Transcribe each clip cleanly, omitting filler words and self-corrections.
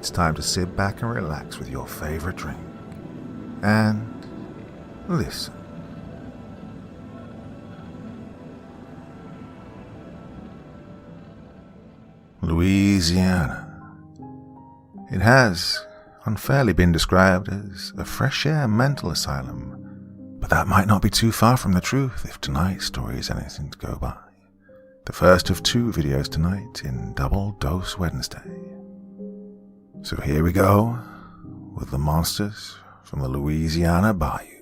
it's time to sit back and relax with your favorite drink. And listen. Louisiana. It has unfairly been described as a fresh air mental asylum, but that might not be too far from the truth if tonight's story is anything to go by. The first of 2 videos tonight in Double Dose Wednesday. So here we go with the monsters from the Louisiana Bayou.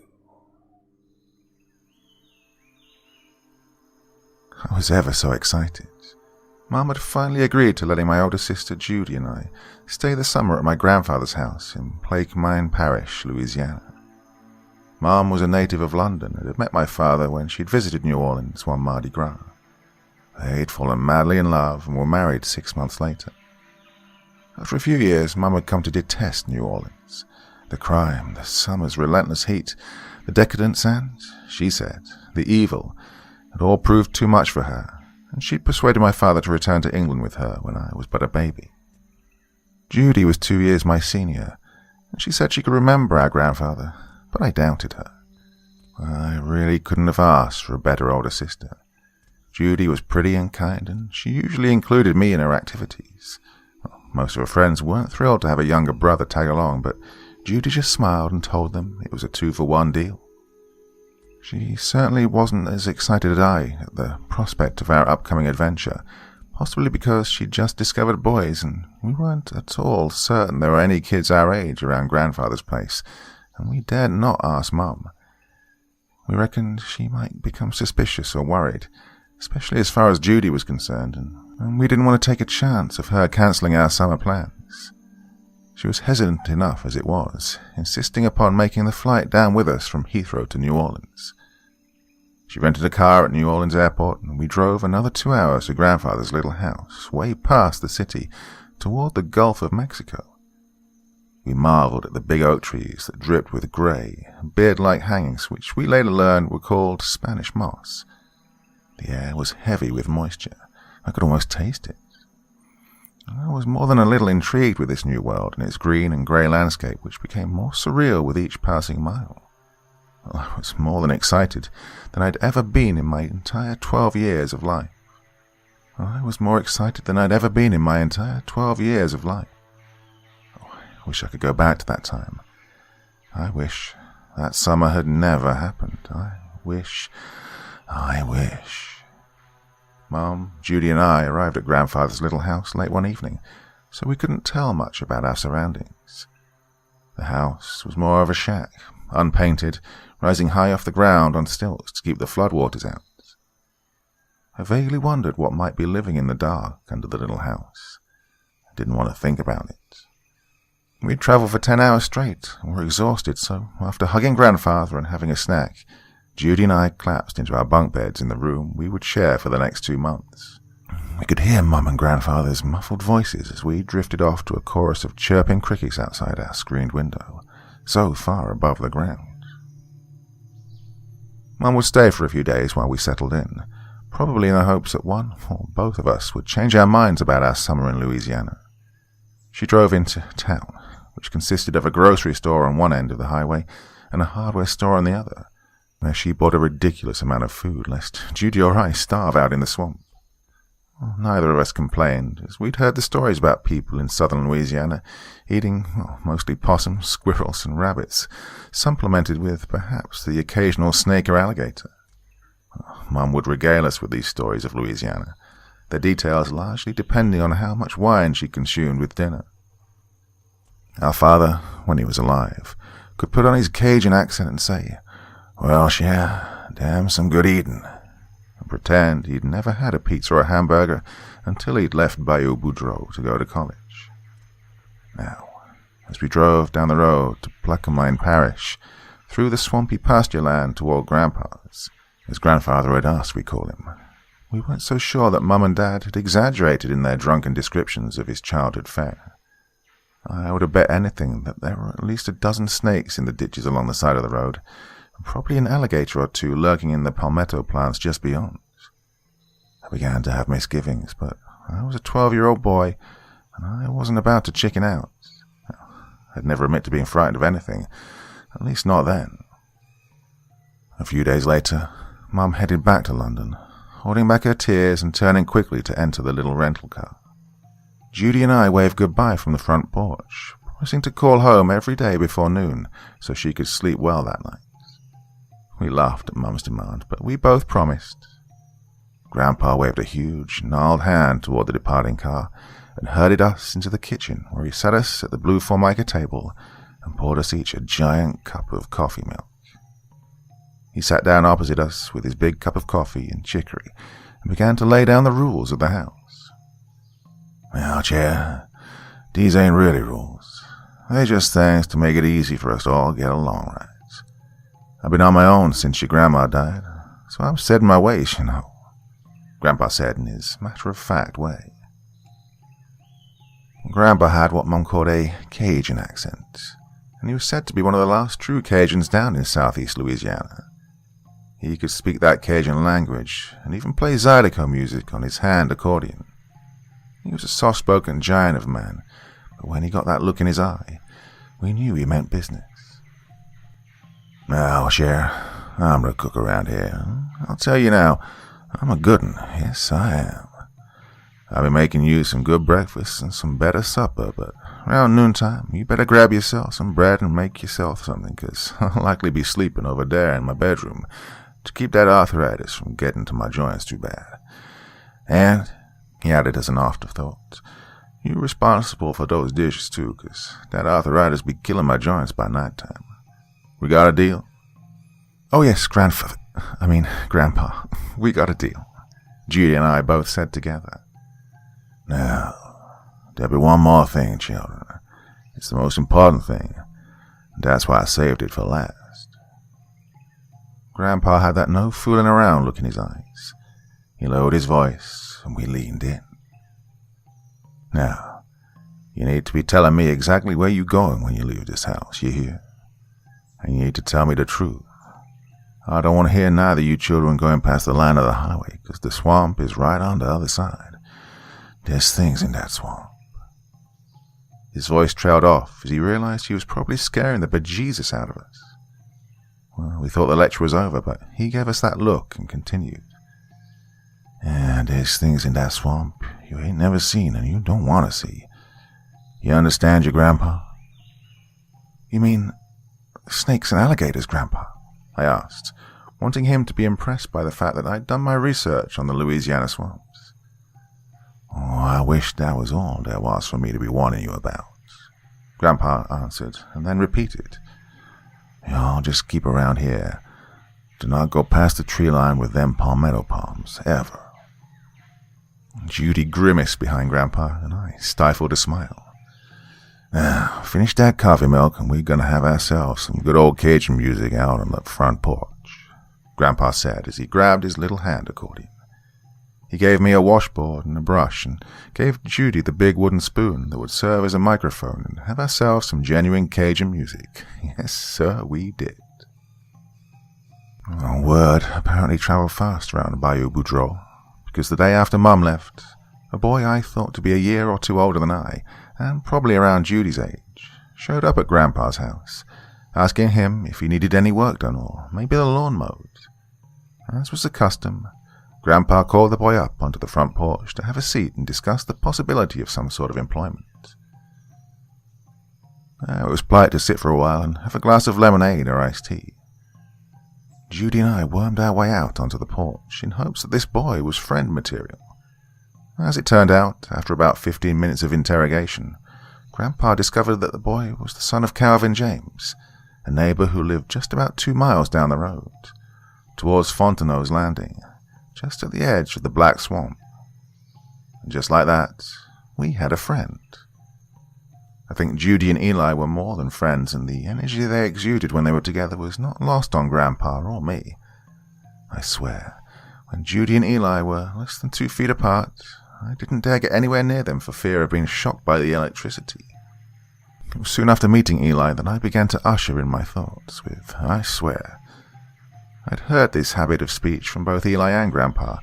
I was ever so excited. Mum had finally agreed to letting my older sister Judy and I stay the summer at my grandfather's house in Plaquemine Parish, Louisiana. Mum was a native of London and had met my father when she'd visited New Orleans one Mardi Gras. They'd fallen madly in love and were married 6 months later. After a few years, Mum had come to detest New Orleans. The crime, the summer's relentless heat, the decadence and, she said, the evil had all proved too much for her, and she'd persuaded my father to return to England with her when I was but a baby. Judy was 2 years my senior, and she said she could remember our grandfather, but I doubted her. I really couldn't have asked for a better older sister. Judy was pretty and kind, and she usually included me in her activities. Well, most of her friends weren't thrilled to have a younger brother tag along, but Judy just smiled and told them it was a 2-for-1 deal. She certainly wasn't as excited as I at the prospect of our upcoming adventure, possibly because she'd just discovered boys, and we weren't at all certain there were any kids our age around Grandfather's place, and we dared not ask Mum. We reckoned she might become suspicious or worried, especially as far as Judy was concerned, and we didn't want to take a chance of her cancelling our summer plans. She was hesitant enough as it was, insisting upon making the flight down with us from Heathrow to New Orleans. She rented a car at New Orleans Airport, and we drove another 2 hours to Grandfather's little house, way past the city, toward the Gulf of Mexico. We marveled at the big oak trees that dripped with grey, beard-like hangings, which we later learned were called Spanish moss. The air was heavy with moisture. I could almost taste it. I was more than a little intrigued with this new world and its green and grey landscape, which became more surreal with each passing mile. Well, I was more than excited than I'd ever been in my entire 12 years of life. I was more excited than I'd ever been in my entire 12 years of life. Oh, I wish I could go back to that time. I wish that summer had never happened. I wish. Mum, Judy and I arrived at Grandfather's little house late one evening, so we couldn't tell much about our surroundings. The house was more of a shack, unpainted, rising high off the ground on stilts to keep the floodwaters out. I vaguely wondered what might be living in the dark under the little house. I didn't want to think about it. We'd travelled for 10 hours straight and were exhausted, so after hugging Grandfather and having a snack, Judy and I collapsed into our bunk beds in the room we would share for the next 2 months. We could hear Mum and Grandfather's muffled voices as we drifted off to a chorus of chirping crickets outside our screened window, so far above the ground. Mum would stay for a few days while we settled in, probably in the hopes that one or both of us would change our minds about our summer in Louisiana. She drove into town, which consisted of a grocery store on one end of the highway and a hardware store on the other, where she bought a ridiculous amount of food, lest Judy or I starve out in the swamp. Well, neither of us complained, as we'd heard the stories about people in southern Louisiana eating mostly possums, squirrels, and rabbits, supplemented with perhaps the occasional snake or alligator. Mum would regale us with these stories of Louisiana, their details largely depending on how much wine she consumed with dinner. Our father, when he was alive, could put on his Cajun accent and say, "Well, yeah, damn some good eating," and pretend he'd never had a pizza or a hamburger until he'd left Bayou Boudreaux to go to college. Now, as we drove down the road to Plaquemine Parish, through the swampy pasture land toward Grandpa's, as Grandfather had asked we call him, we weren't so sure that Mum and Dad had exaggerated in their drunken descriptions of his childhood fare. I would have bet anything that there were at least a dozen snakes in the ditches along the side of the road, and probably an alligator or two lurking in the palmetto plants just beyond. I began to have misgivings, but I was a 12-year-old boy, and I wasn't about to chicken out. I'd never admit to being frightened of anything, at least not then. A few days later, Mum headed back to London, holding back her tears and turning quickly to enter the little rental car. Judy and I waved goodbye from the front porch, promising to call home every day before noon so she could sleep well that night. We laughed at Mum's demand, but we both promised. Grandpa waved a huge, gnarled hand toward the departing car and herded us into the kitchen, where he sat us at the blue Formica table and poured us each a giant cup of coffee milk. He sat down opposite us with his big cup of coffee and chicory and began to lay down the rules of the house. "Now, Chair, these ain't really rules. They're just things to make it easy for us to all get along right. I've been on my own since your grandma died, so I'm set in my ways, you know," Grandpa said in his matter-of-fact way. Grandpa had what Mum called a Cajun accent, and he was said to be one of the last true Cajuns down in southeast Louisiana. He could speak that Cajun language and even play zydeco music on his hand accordion. He was a soft-spoken giant of a man, but when he got that look in his eye, we knew he meant business. "Now, Cher, I'm the cook around here. I'll tell you now, I'm a good un, yes I am. I'll be making you some good breakfast and some better supper, but around noontime, you better grab yourself some bread and make yourself something, 'cause I'll likely be sleeping over there in my bedroom to keep that arthritis from getting to my joints too bad. And," he added as an afterthought, "you're responsible for those dishes too, 'cause that arthritis be killing my joints by nighttime. We got a deal?" "Oh yes, Grandpa, we got a deal," Judy and I both said together. "Now, there'll be one more thing, children. It's the most important thing, and that's why I saved it for last." Grandpa had that no fooling around look in his eyes. He lowered his voice, and we leaned in. "Now, you need to be telling me exactly where you're going when you leave this house, you hear? And you need to tell me the truth. I don't want to hear neither you children going past the line of the highway, 'cause the swamp is right on the other side. There's things in that swamp." His voice trailed off as he realized he was probably scaring the bejesus out of us. Well, we thought the lecture was over, but he gave us that look and continued. "And there's things in that swamp you ain't never seen and you don't want to see. You understand your Grandpa?" "You mean snakes and alligators, Grandpa?" I asked, wanting him to be impressed by the fact that I'd done my research on the Louisiana swamps. "Oh, I wish that was all there was for me to be warning you about," Grandpa answered, and then repeated, "Y'all just keep around here. Do not go past the tree line with them palmetto palms, ever." Judy grimaced behind Grandpa, and I stifled a smile. "Now, finish that coffee milk, and we're going to have ourselves some good old Cajun music out on the front porch," Grandpa said as he grabbed his little hand accordion. He gave me a washboard and a brush, and gave Judy the big wooden spoon that would serve as a microphone, and have ourselves some genuine Cajun music. Yes, sir, we did. Word apparently traveled fast around the Bayou Boudreaux, because the day after Mum left, a boy I thought to be a year or two older than I, and probably around Judy's age, showed up at Grandpa's house, asking him if he needed any work done or maybe the lawn mowed. As was the custom, Grandpa called the boy up onto the front porch to have a seat and discuss the possibility of some sort of employment. It was polite to sit for a while and have a glass of lemonade or iced tea. Judy and I wormed our way out onto the porch in hopes that this boy was friend material. As it turned out, after about 15 minutes of interrogation, Grandpa discovered that the boy was the son of Calvin James, a neighbor who lived just about 2 miles down the road, towards Fontenot's Landing, just at the edge of the Black Swamp. And just like that, we had a friend. I think Judy and Eli were more than friends, and the energy they exuded when they were together was not lost on Grandpa or me. I swear, when Judy and Eli were less than 2 feet apart, I didn't dare get anywhere near them for fear of being shocked by the electricity. It was soon after meeting Eli that I began to usher in my thoughts with, "I swear." I'd heard this habit of speech from both Eli and Grandpa,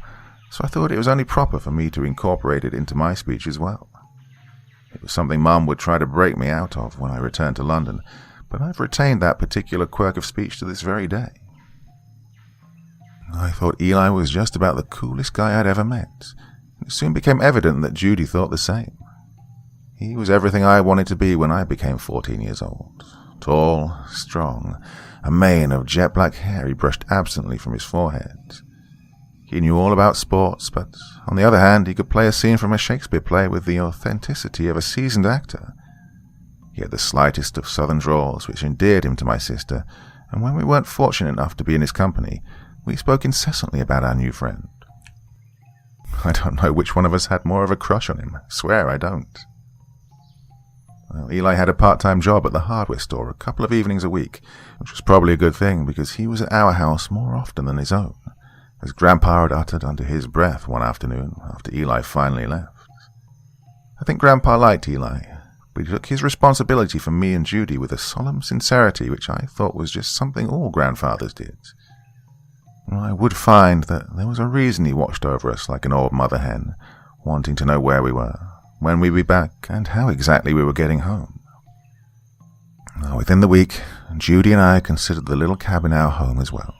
so I thought it was only proper for me to incorporate it into my speech as well. It was something Mum would try to break me out of when I returned to London, but I've retained that particular quirk of speech to this very day. I thought Eli was just about the coolest guy I'd ever met. It soon became evident that Judy thought the same. He was everything I wanted to be when I became 14 years old. Tall, strong, a mane of jet black hair he brushed absently from his forehead. He knew all about sports, but on the other hand, he could play a scene from a Shakespeare play with the authenticity of a seasoned actor. He had the slightest of southern drawls, which endeared him to my sister, and when we weren't fortunate enough to be in his company, we spoke incessantly about our new friend. I don't know which one of us had more of a crush on him. I swear I don't. Well, Eli had a part-time job at the hardware store a couple of evenings a week, which was probably a good thing because he was at our house more often than his own, as Grandpa had uttered under his breath one afternoon after Eli finally left. I think Grandpa liked Eli, but he took his responsibility for me and Judy with a solemn sincerity which I thought was just something all grandfathers did. I would find that there was a reason he watched over us like an old mother hen, wanting to know where we were, when we'd be back, and how exactly we were getting home. Within the week, Judy and I considered the little cabin our home as well.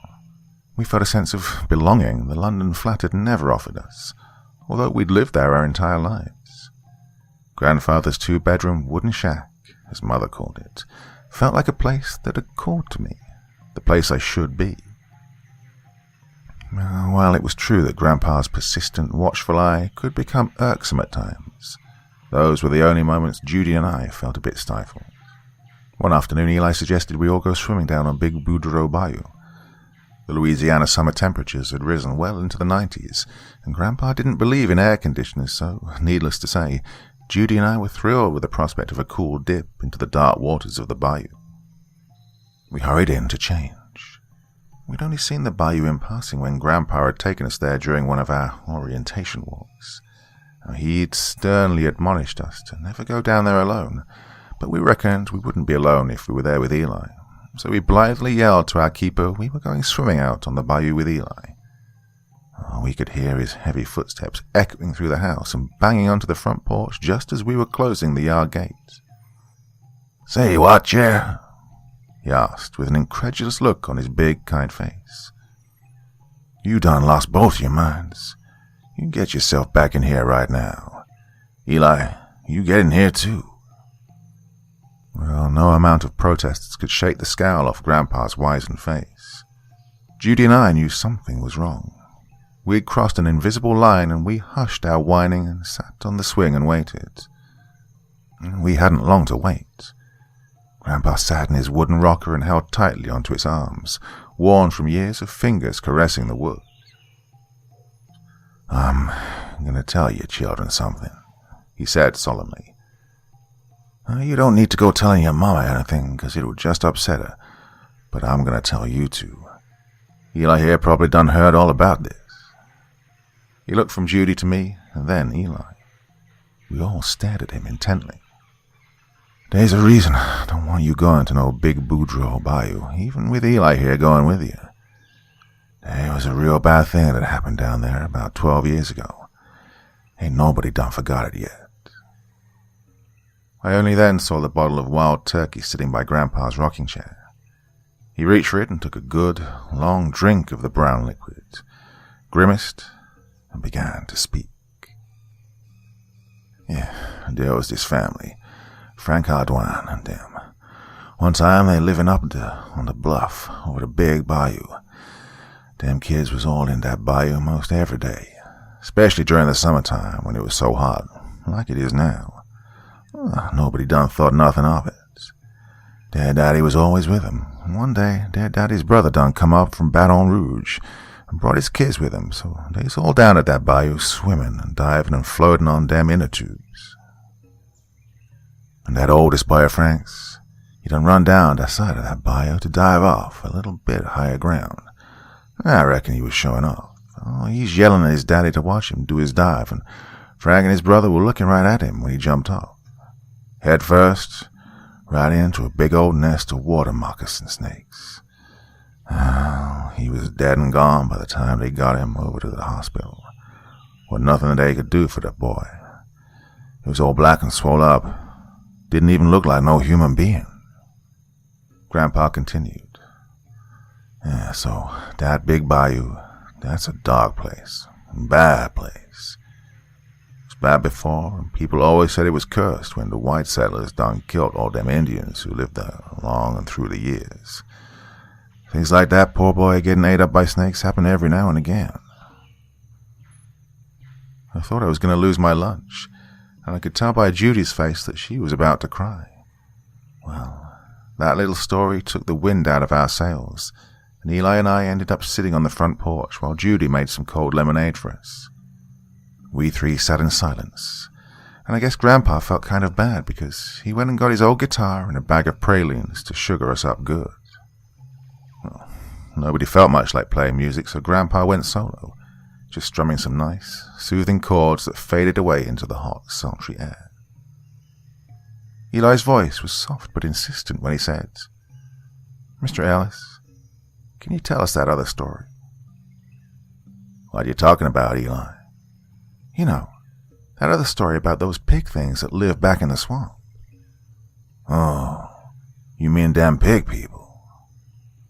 We felt a sense of belonging the London flat had never offered us, although we'd lived there our entire lives. Grandfather's two-bedroom wooden shack, as Mother called it, felt like a place that had called to me, the place I should be. While it was true that Grandpa's persistent, watchful eye could become irksome at times, those were the only moments Judy and I felt a bit stifled. One afternoon, Eli suggested we all go swimming down on Big Boudreaux Bayou. The Louisiana summer temperatures had risen well into the 90s, and Grandpa didn't believe in air conditioners, so, needless to say, Judy and I were thrilled with the prospect of a cool dip into the dark waters of the bayou. We hurried in to change. We'd only seen the bayou in passing when Grandpa had taken us there during one of our orientation walks. He'd sternly admonished us to never go down there alone, but we reckoned we wouldn't be alone if we were there with Eli. So we blithely yelled to our keeper we were going swimming out on the bayou with Eli. We could hear his heavy footsteps echoing through the house and banging onto the front porch just as we were closing the yard gate. "Say, what, Chair?" he asked, with an incredulous look on his big, kind face. "You done lost both your minds. You get yourself back in here right now. Eli, you get in here too." Well, no amount of protests could shake the scowl off Grandpa's wizened face. Judy and I knew something was wrong. We'd crossed an invisible line, and we hushed our whining and sat on the swing and waited. We hadn't long to wait. Grandpa sat in his wooden rocker and held tightly onto its arms, worn from years of fingers caressing the wood. "I'm going to tell you children something," he said solemnly. "You don't need to go telling your mama anything, because it would just upset her, but I'm going to tell you two. Eli here probably done heard all about this." He looked from Judy to me, and then Eli. We all stared at him intently. "There's a reason I don't want you going to no Big Boudreaux Bayou, even with Eli here going with you. There was a real bad thing that happened down there about 12 years ago. Ain't nobody done forgot it yet." I only then saw the bottle of wild turkey sitting by Grandpa's rocking chair. He reached for it and took a good, long drink of the brown liquid, grimaced, and began to speak. "Yeah, there was this family, Frank Hardwine and them. One time they living up on the bluff over the big bayou. Them kids was all in that bayou most every day, especially during the summertime when it was so hot, like it is now. Nobody done thought nothing of it. Their daddy was always with them, and one day their daddy's brother done come up from Baton Rouge and brought his kids with him, so they's all down at that bayou swimming and diving and floating on them inner tubes. And that oldest boy of Frank's, he done run down that side of that bayou to dive off a little bit higher ground. I reckon he was showing off. He's yelling at his daddy to watch him do his dive, and Frank and his brother were looking right at him when he jumped off. Head first, right into a big old nest of water moccasin snakes. He was dead and gone by the time they got him over to the hospital. Wasn't nothing they could do for the boy. It was all black and swole up. Didn't even look like no human being. Grandpa continued. Yeah, so that big bayou, that's a dark place. Bad place. It was bad before, and people always said it was cursed when the white settlers done killed all them Indians who lived there along and through the years. Things like that poor boy getting ate up by snakes happen every now and again. I thought I was going to lose my lunch, and I could tell by Judy's face that she was about to cry. Well, that little story took the wind out of our sails, and Eli and I ended up sitting on the front porch while Judy made some cold lemonade for us. We three sat in silence, and I guess Grandpa felt kind of bad because he went and got his old guitar and a bag of pralines to sugar us up good. Well, nobody felt much like playing music, so Grandpa went solo, just strumming some nice, soothing chords that faded away into the hot, sultry air. Eli's voice was soft but insistent when he said, "Mr. Ellis, can you tell us that other story?" "What are you talking about, Eli?" "You know, that other story about those pig things that live back in the swamp." "Oh, you mean them pig people?"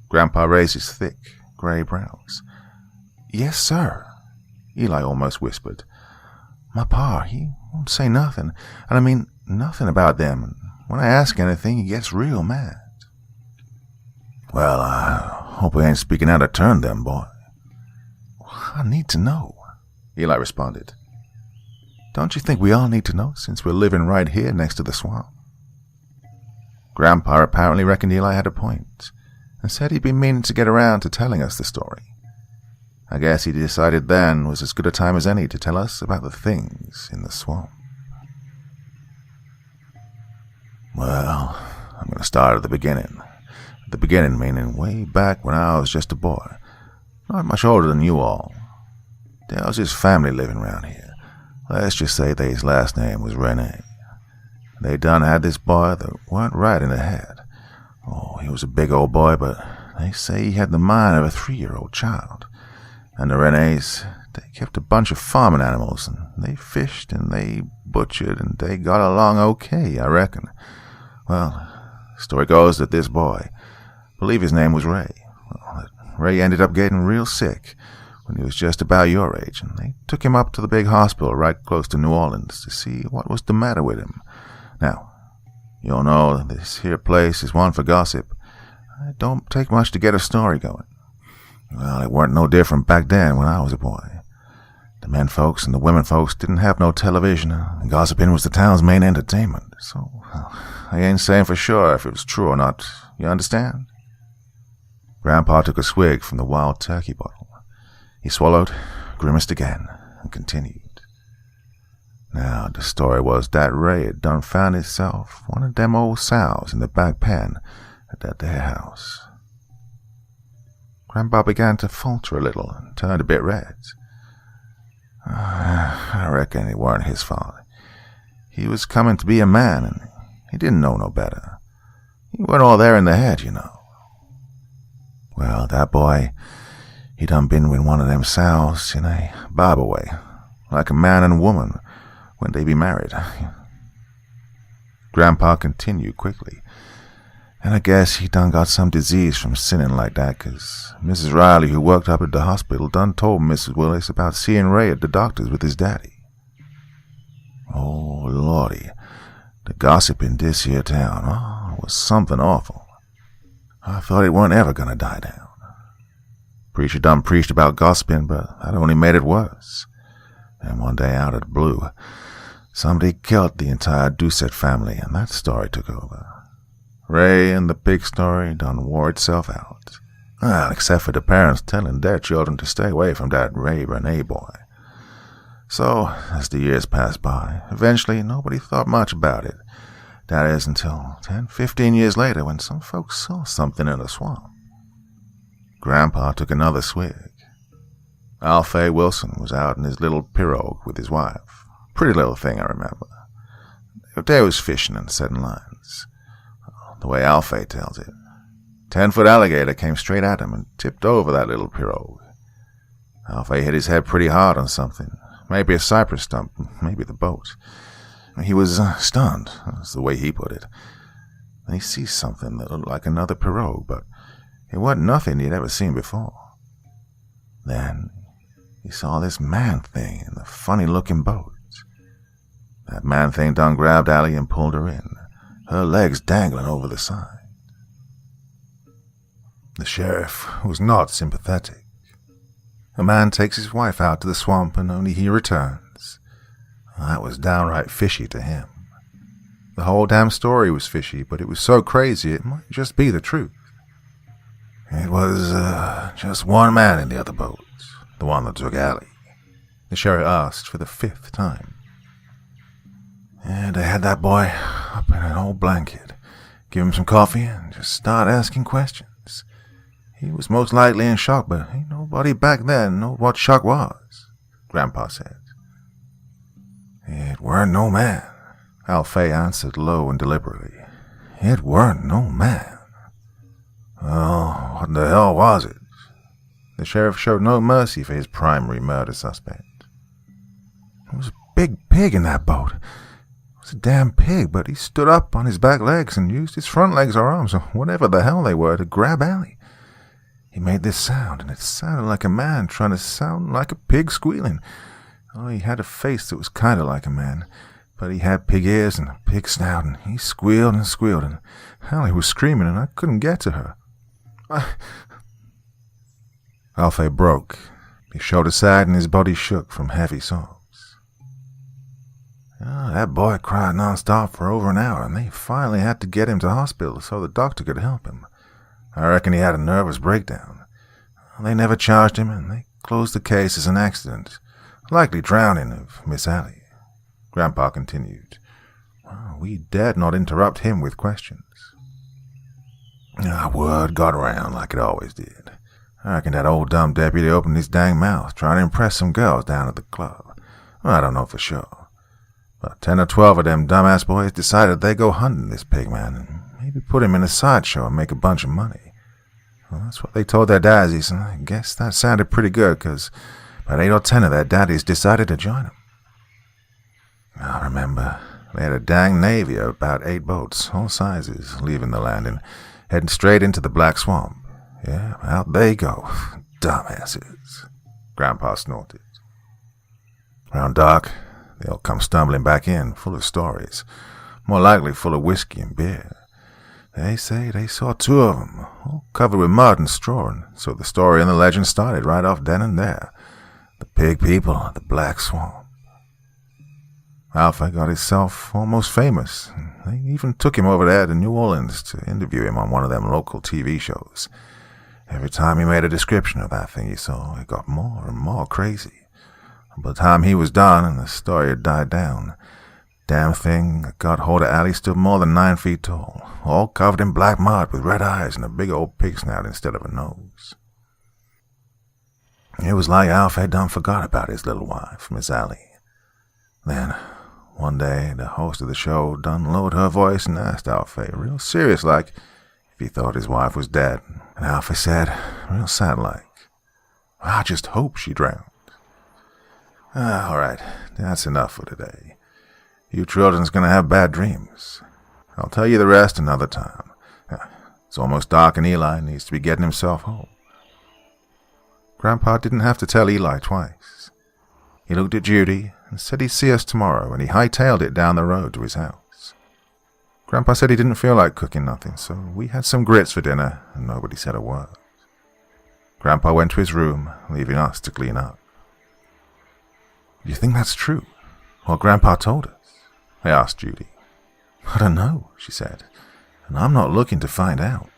Grandpa raised his thick, gray brows. "Yes, sir," Eli almost whispered. "My pa, he won't say nothing, and I mean nothing about them, and when I ask anything, he gets real mad." "Well, I hope I ain't speaking out of turn then, boy." "I need to know," Eli responded. "Don't you think we all need to know, since we're living right here next to the swamp?" Grandpa apparently reckoned Eli had a point, and said he'd been meaning to get around to telling us the story. I guess he decided then was as good a time as any to tell us about the things in the swamp. Well, I'm going to start at the beginning. At the beginning meaning way back when I was just a boy, not much older than you all. There was this family living around here. Let's just say his last name was Rene. They done had this boy that weren't right in the head. Oh, he was a big old boy, but they say he had the mind of a 3-year-old child. And the Renes, they kept a bunch of farming animals, and they fished, and they butchered, and they got along okay, I reckon. Well, the story goes that this boy, I believe his name was Ray, well, Ray ended up getting real sick when he was just about your age, and they took him up to the big hospital right close to New Orleans to see what was the matter with him. Now, you all know this here place is one for gossip. It don't take much to get a story going. Well, it weren't no different back then when I was a boy. The men folks and the women folks didn't have no television, and gossiping was the town's main entertainment. So, well, I ain't saying for sure if it was true or not. You understand? Grandpa took a swig from the wild turkey bottle. He swallowed, grimaced again, and continued. Now, the story was that Ray had done found himself one of them old sows in the back pen at that there house. Grandpa began to falter a little and turned a bit red. I reckon it weren't his fault. He was coming to be a man, and he didn't know no better. He weren't all there in the head, you know. Well, that boy, he done been with one of them sows in a barber way, like a man and woman when they be married. Grandpa continued quickly. And I guess he done got some disease from sinning like that, 'cause Mrs. Riley, who worked up at the hospital, done told Mrs. Willis about seeing Ray at the doctor's with his daddy. Oh, Lordy, the gossip in this here town, was something awful. I thought it weren't ever gonna die down. Preacher done preached about gossiping, but that only made it worse. And one day out of the blue, somebody killed the entire Doucette family, and that story took over. Ray and the pig story done wore itself out. Well, except for the parents telling their children to stay away from that Ray Rene boy. So, as the years passed by, eventually nobody thought much about it. That is, until 10-15 years later when some folks saw something in the swamp. Grandpa took another swig. Alfred Wilson was out in his little pirogue with his wife. Pretty little thing, I remember. They was fishing and setting lines. The way Alfred tells it. 10-foot alligator came straight at him and tipped over that little pirogue. Alfred hit his head pretty hard on something. Maybe a cypress stump, maybe the boat. He was stunned, that's the way he put it. Then he sees something that looked like another pirogue, but it wasn't nothing he'd ever seen before. Then he saw this man-thing in the funny-looking boat. That man-thing done grabbed Allie and pulled her in, her legs dangling over the side. The sheriff was not sympathetic. A man takes his wife out to the swamp and only he returns. That was downright fishy to him. The whole damn story was fishy, but it was so crazy it might just be the truth. It was just one man in the other boat, the one that took Allie. The sheriff asked for the 5th time. And they had that boy up in an old blanket, give him some coffee, and just start asking questions. He was most likely in shock, but ain't nobody back then know what shock was, Grandpa said. It weren't no man, Alfay answered low and deliberately. It weren't no man. Oh, what the hell was it? The sheriff showed no mercy for his primary murder suspect. There was a big pig in that boat. It was a damn pig, but he stood up on his back legs and used his front legs or arms, or whatever the hell they were, to grab Allie. He made this sound, and it sounded like a man trying to sound like a pig squealing. Oh, he had a face that was kind of like a man, but he had pig ears and a pig snout, and he squealed, and Allie was screaming, and I couldn't get to her. Alfay broke. His shoulder sagged, and his body shook from heavy sobs. That boy cried nonstop for over an hour, and they finally had to get him to hospital so the doctor could help him. I reckon he had a nervous breakdown. They never charged him, and they closed the case as an accident, likely drowning of Miss Allie. Grandpa continued. We dared not interrupt him with questions. Word got around like it always did. I reckon that old dumb deputy opened his dang mouth trying to impress some girls down at the club. I don't know for sure. But 10 or 12 of them dumbass boys decided they'd go hunting this pig man and maybe put him in a sideshow and make a bunch of money. Well, that's what they told their daddies, and I guess that sounded pretty good, because about 8 or 10 of their daddies decided to join them. I remember they had a dang navy of about 8 boats, all sizes, leaving the land and heading straight into the Black Swamp. Yeah, out they go. Dumbasses, Grandpa snorted. Around dark, they all come stumbling back in, full of stories, more likely full of whiskey and beer. They say they saw 2 of them, all covered with mud and straw, and so the story and the legend started right off then and there. The pig people of the Black Swamp. Alfay got himself almost famous. They even took him over there to New Orleans to interview him on one of them local TV shows. Every time he made a description of that thing he saw, it got more and more crazy. By the time he was done and the story had died down, damn thing that got hold of Allie stood more than 9 feet tall, all covered in black mud with red eyes and a big old pig snout instead of a nose. It was like Alfay done forgot about his little wife, Miss Allie. Then, one day, the host of the show done lowered her voice and asked Alfay, real serious-like, if he thought his wife was dead. And Alfay said, real sad-like, I just hope she drowned. All right, that's enough for today. You children's gonna have bad dreams. I'll tell you the rest another time. It's almost dark and Eli needs to be getting himself home. Grandpa didn't have to tell Eli twice. He looked at Judy and said he'd see us tomorrow, and he hightailed it down the road to his house. Grandpa said he didn't feel like cooking nothing, so we had some grits for dinner, and nobody said a word. Grandpa went to his room, leaving us to clean up. Do you think that's true, what Grandpa told us? I asked Judy. I don't know, she said, and I'm not looking to find out.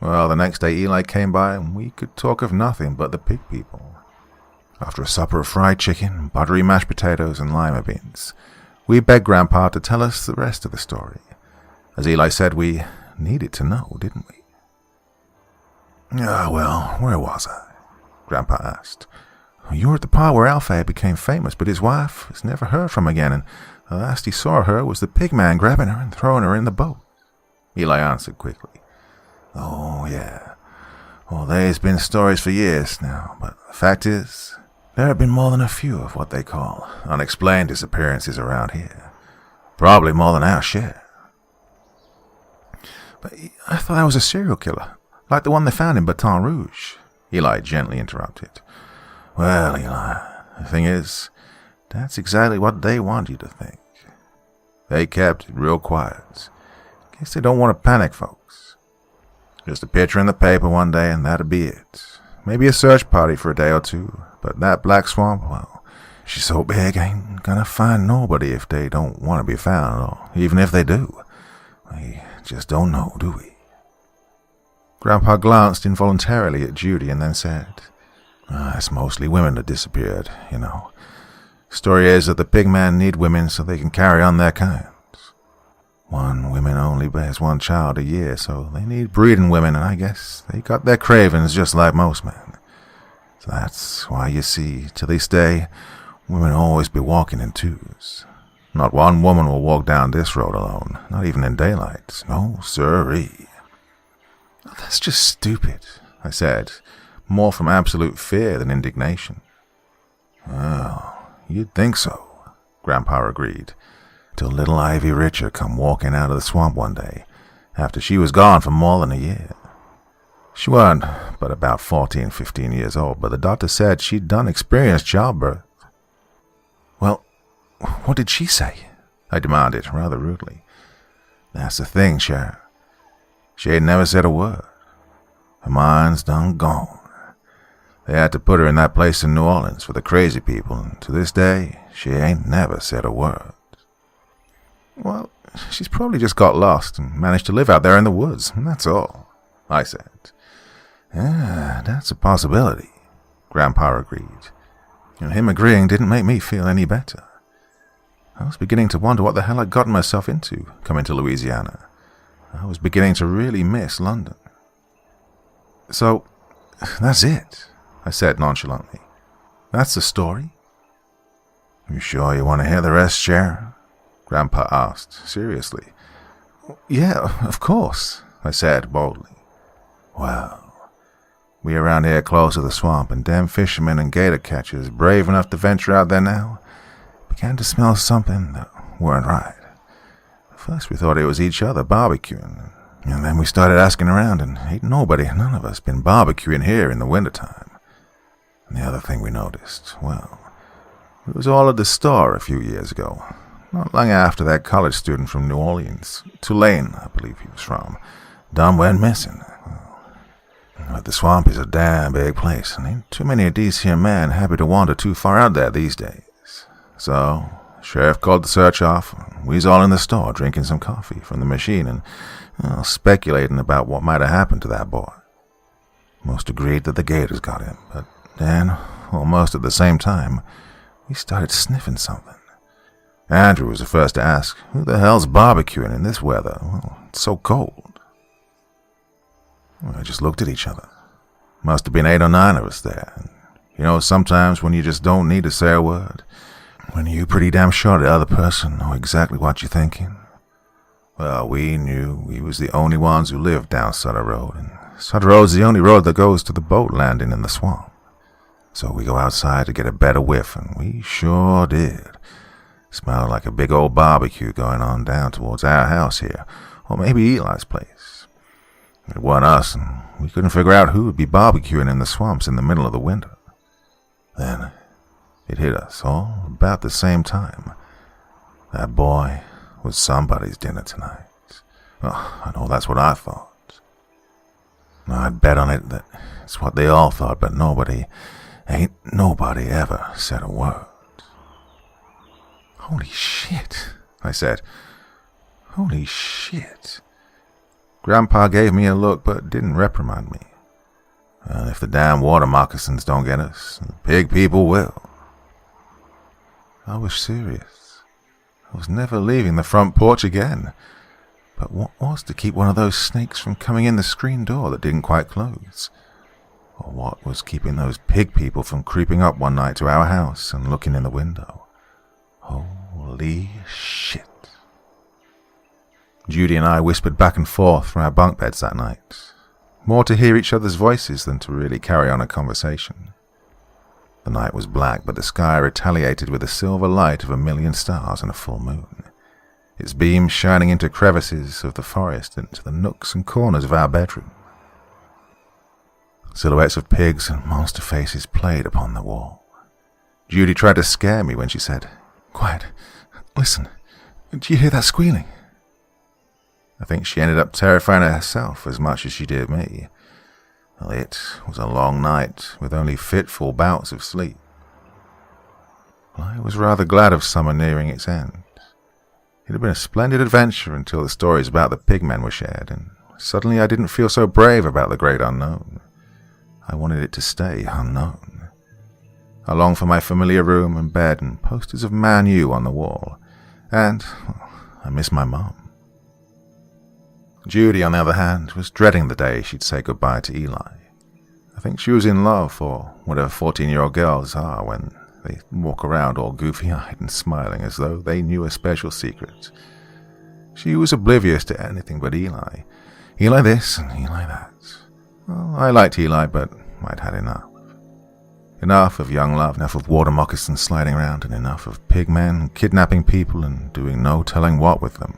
Well, the next day Eli came by and we could talk of nothing but the pig people. After a supper of fried chicken, buttery mashed potatoes, and lima beans, we begged Grandpa to tell us the rest of the story. As Eli said, we needed to know, didn't we? Well, where was I? Grandpa asked. You were at the part where Alfay became famous, but his wife was never heard from again, and the last he saw her was the pig man grabbing her and throwing her in the boat. Eli answered quickly. Oh, yeah. Well, there's been stories for years now, but the fact is, There have been more than a few of what they call unexplained disappearances around here. Probably more than our share. But I thought that was a serial killer, like the one they found in Baton Rouge, Eli gently interrupted. Well, Eli, the thing is, that's exactly what they want you to think. They kept it real quiet. Guess they don't want to panic folks. Just a picture in the paper one day and that'd be it. Maybe a search party for a day or two, but that black swamp, well, she's so big ain't gonna find nobody if they don't want to be found, or even if they do. We just don't know, do we? Grandpa glanced involuntarily at Judy and then said, it's mostly women that disappeared, you know. Story is that the pig men need women so they can carry on their kinds. One woman only bears one child a year, so they need breeding women, and I guess they got their cravings just like most men. So that's why you see, to this day, women always be walking in twos. Not one woman will walk down this road alone, not even in daylight. No, sirree. Oh, that's just stupid, I said, more from absolute fear than indignation. Well, you'd think so, Grandpa agreed, till little Ivy Richer come walking out of the swamp one day, after she was gone for more than a year. She wasn't but about 14, 15 years old, but the doctor said she'd done experienced childbirth. Well, what did she say? I demanded, rather rudely. That's the thing, Sheriff. She ain't never said a word. Her mind's done gone. They had to put her in that place in New Orleans for the crazy people, and to this day, she ain't never said a word. Well, she's probably just got lost and managed to live out there in the woods, and that's all, I said. Yeah, that's a possibility, Grandpa agreed. And him agreeing didn't make me feel any better. I was beginning to wonder what the hell I'd gotten myself into coming to Louisiana. I was beginning to really miss London. So, that's it, I said nonchalantly. That's the story? You sure you want to hear the rest, Sheriff? Grandpa asked, seriously. Yeah, of course, I said boldly. Well, we around here close to the swamp, and damn fishermen and gator catchers brave enough to venture out there now began to smell something that weren't right. At first we thought it was each other barbecuing, and then we started asking around, and ain't none of us been barbecuing here in the wintertime. And the other thing we noticed, well, it was all at the store a few years ago, not long after that college student from New Orleans, Tulane, I believe he was from, done went missing. But the swamp is a damn big place, and ain't too many of these here men happy to wander too far out there these days. So, Sheriff called the search off, and we's all in the store drinking some coffee from the machine and speculating about what might have happened to that boy. Most agreed that the gators got him, but then, almost at the same time, we started sniffing something. Andrew was the first to ask, who the hell's barbecuing in this weather? Well, it's so cold. We just looked at each other. Must have been 8 or 9 of us there. And, you know, sometimes when you just don't need to say a word, when you're pretty damn sure the other person know exactly what you're thinking. Well, we knew we was the only ones who lived down Sutter Road, and Sutter Road's the only road that goes to the boat landing in the swamp. So we go outside to get a better whiff, and we sure did. Smelled like a big old barbecue going on down towards our house here, or maybe Eli's place. It wasn't us, and we couldn't figure out who would be barbecuing in the swamps in the middle of the winter. Then it hit us all about the same time. That boy was somebody's dinner tonight. Well, I know that's what I thought. I'd bet on it that it's what they all thought, but nobody ever said a word. Holy shit, I said. Holy shit. Grandpa gave me a look, but didn't reprimand me. And if the damn water moccasins don't get us, the pig people will. I was serious. I was never leaving the front porch again. But what was to keep one of those snakes from coming in the screen door that didn't quite close? Or what was keeping those pig people from creeping up one night to our house and looking in the window? Holy shit. Judy and I whispered back and forth from our bunk beds that night, more to hear each other's voices than to really carry on a conversation. The night was black, but the sky retaliated with the silver light of 1,000,000 stars and a full moon, its beams shining into crevices of the forest and into the nooks and corners of our bedroom. Silhouettes of pigs and monster faces played upon the wall. Judy tried to scare me when she said, "Quiet, listen, do you hear that squealing?" I think she ended up terrifying herself as much as she did me. Well, it was a long night with only fitful bouts of sleep. I was rather glad of summer nearing its end. It had been a splendid adventure until the stories about the pigmen were shared, and suddenly I didn't feel so brave about the great unknown. I wanted it to stay unknown. I longed for my familiar room and bed and posters of Man U on the wall, and I missed my mum. Judy, on the other hand, was dreading the day she'd say goodbye to Eli. I think she was in love, or whatever 14-year-old girls are when they walk around all goofy-eyed and smiling as though they knew a special secret. She was oblivious to anything but Eli. Eli this and Eli that. Well, I liked Eli, but I'd had enough. Enough of young love, enough of water moccasins sliding around, and enough of pigmen kidnapping people and doing no telling what with them.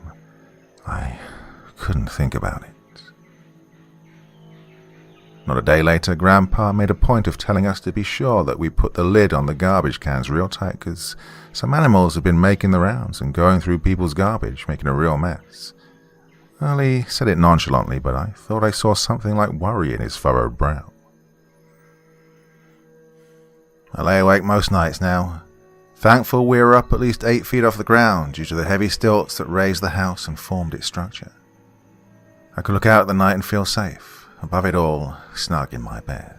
I couldn't think about it. Not a day later, Grandpa made a point of telling us to be sure that we put the lid on the garbage cans real tight, because some animals had been making the rounds and going through people's garbage, making a real mess. Well, he said it nonchalantly, but I thought I saw something like worry in his furrowed brow. I lay awake most nights now, thankful we were up at least 8 feet off the ground due to the heavy stilts that raised the house and formed its structure. I could look out at the night and feel safe, above it all, snug in my bed.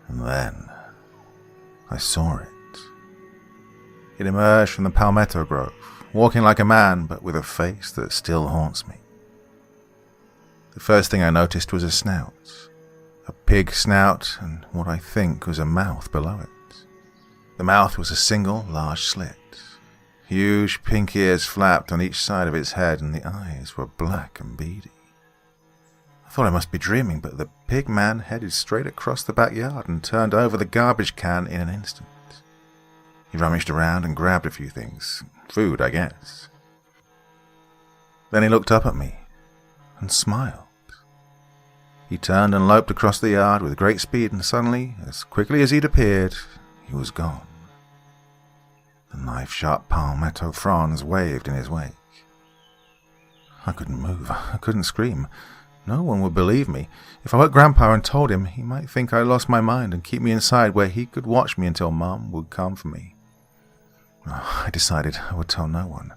And then I saw it. It emerged from the palmetto grove, walking like a man, but with a face that still haunts me. The first thing I noticed was a snout. A pig snout, and what I think was a mouth below it. The mouth was a single large slit. Huge pink ears flapped on each side of its head, and the eyes were black and beady. I thought I must be dreaming, but the pig man headed straight across the backyard and turned over the garbage can in an instant. He rummaged around and grabbed a few things. Food, I guess. Then he looked up at me and smiled. He turned and loped across the yard with great speed, and suddenly, as quickly as he'd appeared, he was gone. The knife-sharp palmetto fronds waved in his wake. I couldn't move. I couldn't scream. No one would believe me. If I woke Grandpa and told him, he might think I lost my mind and keep me inside where he could watch me until Mum would come for me. I decided I would tell no one.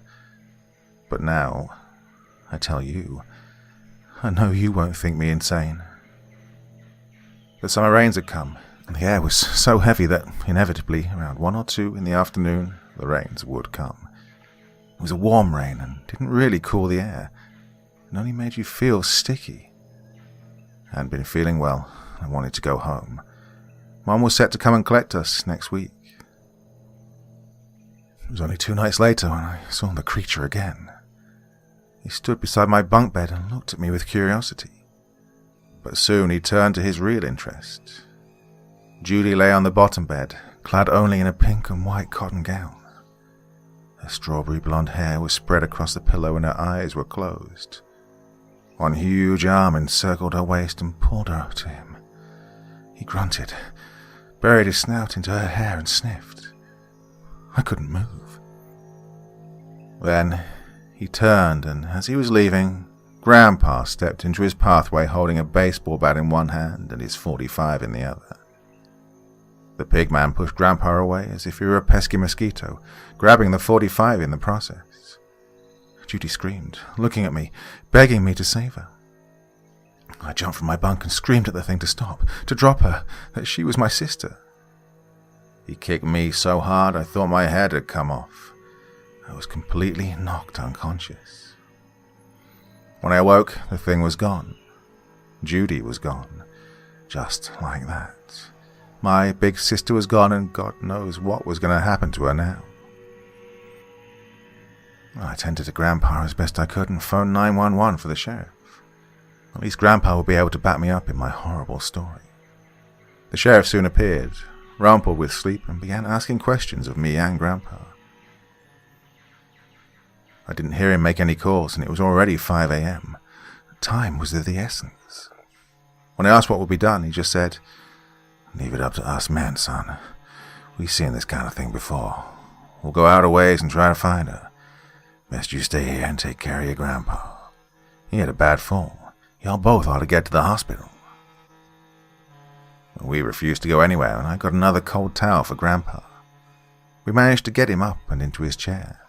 But now, I tell you. I know you won't think me insane. The summer rains had come, and the air was so heavy that, inevitably, around 1 or 2 in the afternoon, the rains would come. It was a warm rain and didn't really cool the air. It only made you feel sticky. I hadn't been feeling well. I wanted to go home. Mum was set to come and collect us next week. It was only 2 nights later when I saw the creature again. He stood beside my bunk bed and looked at me with curiosity. But soon he turned to his real interest. Judy lay on the bottom bed, clad only in a pink and white cotton gown. Her strawberry blonde hair was spread across the pillow and her eyes were closed. One huge arm encircled her waist and pulled her to him. He grunted, buried his snout into her hair and sniffed. I couldn't move. Then he turned, and as he was leaving, Grandpa stepped into his pathway holding a baseball bat in one hand and his .45 in the other. The pig man pushed Grandpa away as if he were a pesky mosquito, grabbing the .45 in the process. Judy screamed, looking at me, begging me to save her. I jumped from my bunk and screamed at the thing to stop, to drop her, that she was my sister. He kicked me so hard I thought my head had come off. I was completely knocked unconscious. When I awoke, the thing was gone. Judy was gone. Just like that. My big sister was gone, and God knows what was going to happen to her now. I tended to Grandpa as best I could and phoned 911 for the sheriff. At least Grandpa would be able to back me up in my horrible story. The sheriff soon appeared, rumpled with sleep, and began asking questions of me and Grandpa. I didn't hear him make any calls, and it was already 5 a.m. Time was of the essence. When I asked what would be done, he just said, "Leave it up to us men, son. We've seen this kind of thing before. We'll go out a ways and try to find her. Best you stay here and take care of your Grandpa. He had a bad fall. Y'all both ought to get to the hospital." We refused to go anywhere, and I got another cold towel for Grandpa. We managed to get him up and into his chair.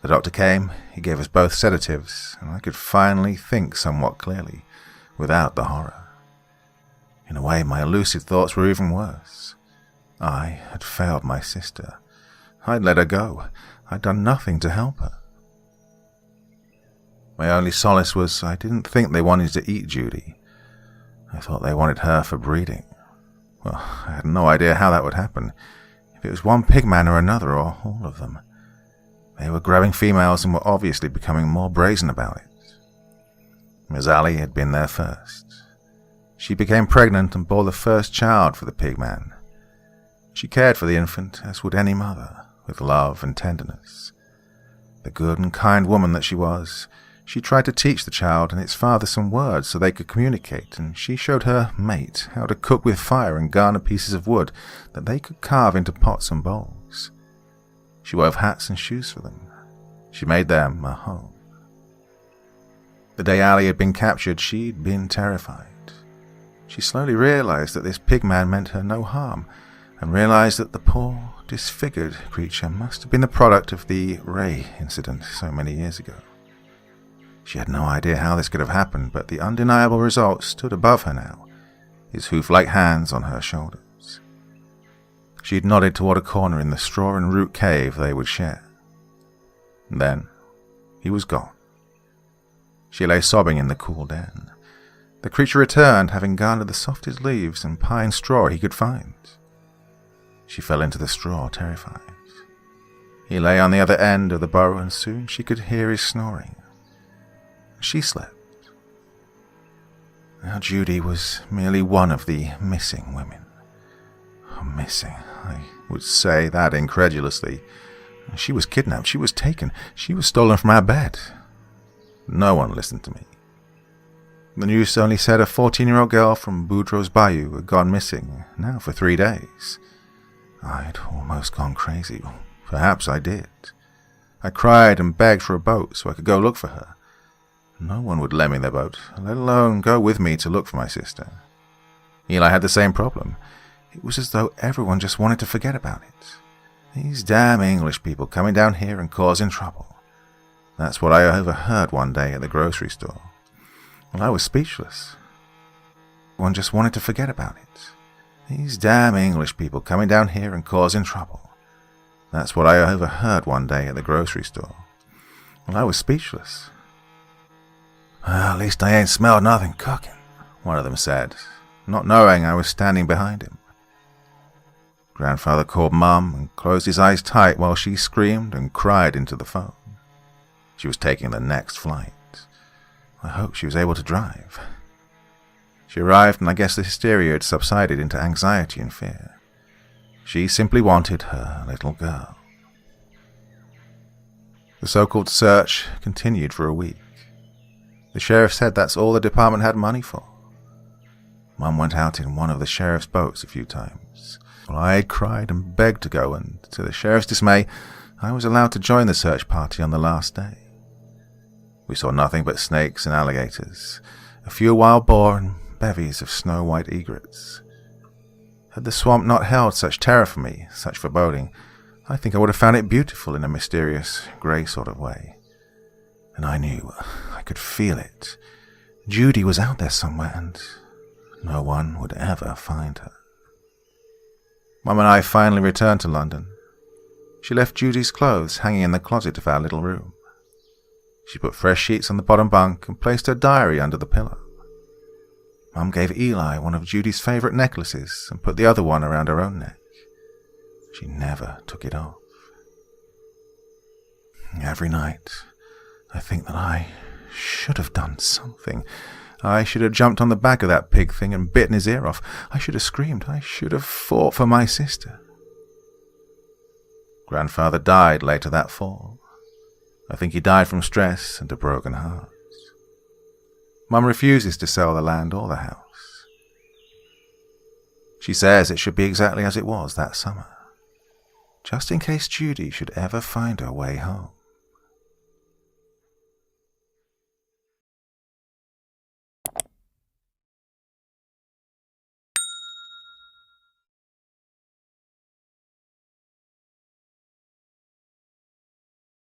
The doctor came, he gave us both sedatives, and I could finally think somewhat clearly, without the horror. In a way, my lucid thoughts were even worse. I had failed my sister. I'd let her go. I'd done nothing to help her. My only solace was I didn't think they wanted to eat Judy. I thought they wanted her for breeding. Well, I had no idea how that would happen, if it was one pigman or another, or all of them. They were grabbing females and were obviously becoming more brazen about it. Miss Allie had been there first. She became pregnant and bore the first child for the pigman. She cared for the infant, as would any mother, with love and tenderness. The good and kind woman that she was, she tried to teach the child and its father some words so they could communicate, and she showed her mate how to cook with fire and garner pieces of wood that they could carve into pots and bowls. She wove hats and shoes for them. She made them a home. The day Allie had been captured, she'd been terrified. She slowly realized that this pigman meant her no harm, and realized that the poor, disfigured creature must have been the product of the Ray incident so many years ago. She had no idea how this could have happened, but the undeniable result stood above her now, his hoof-like hands on her shoulders. She had nodded toward a corner in the straw and root cave they would share. Then he was gone. She lay sobbing in the cool den. The creature returned, having garnered the softest leaves and pine straw he could find. She fell into the straw, terrified. He lay on the other end of the burrow, and soon she could hear his snoring. She slept. Now Judy was merely one of the missing women. Missing, I would say that incredulously. She was kidnapped, she was taken, she was stolen from our bed. No one listened to me. The news only said a 14-year-old girl from Boudreaux's Bayou had gone missing, now for 3 days. I'd almost gone crazy. Perhaps I did. I cried and begged for a boat so I could go look for her. No one would lend me their boat, let alone go with me to look for my sister. Eli had the same problem. It was as though everyone just wanted to forget about it. These damn English people coming down here and causing trouble. That's what I overheard one day at the grocery store. Well, I was speechless. One just wanted to forget about it. These damn English people coming down here and causing trouble. That's what I overheard one day at the grocery store. Well, I was speechless. "Well, at least I ain't smelled nothing cooking," one of them said, not knowing I was standing behind him. Grandfather called Mum and closed his eyes tight while she screamed and cried into the phone. She was taking the next flight. I hope she was able to drive. She arrived, and I guess the hysteria had subsided into anxiety and fear. She simply wanted her little girl. The so-called search continued for a week. The sheriff said that's all the department had money for. Mum went out in one of the sheriff's boats a few times. Well, I cried and begged to go, and to the sheriff's dismay, I was allowed to join the search party on the last day. We saw nothing but snakes and alligators, a few wild boar, and bevies of snow-white egrets. Had the swamp not held such terror for me, such foreboding, I think I would have found it beautiful in a mysterious, grey sort of way. And I knew, I could feel it. Judy was out there somewhere, and no one would ever find her. Mum and I finally returned to London. She left Judy's clothes hanging in the closet of our little room. She put fresh sheets on the bottom bunk and placed her diary under the pillow. Mum gave Eli one of Judy's favourite necklaces and put the other one around her own neck. She never took it off. Every night, I think that I should have done something. I should have jumped on the back of that pig thing and bitten his ear off. I should have screamed. I should have fought for my sister. Grandfather died later that fall. I think he died from stress and a broken heart. Mum refuses to sell the land or the house. She says it should be exactly as it was that summer, just in case Judy should ever find her way home.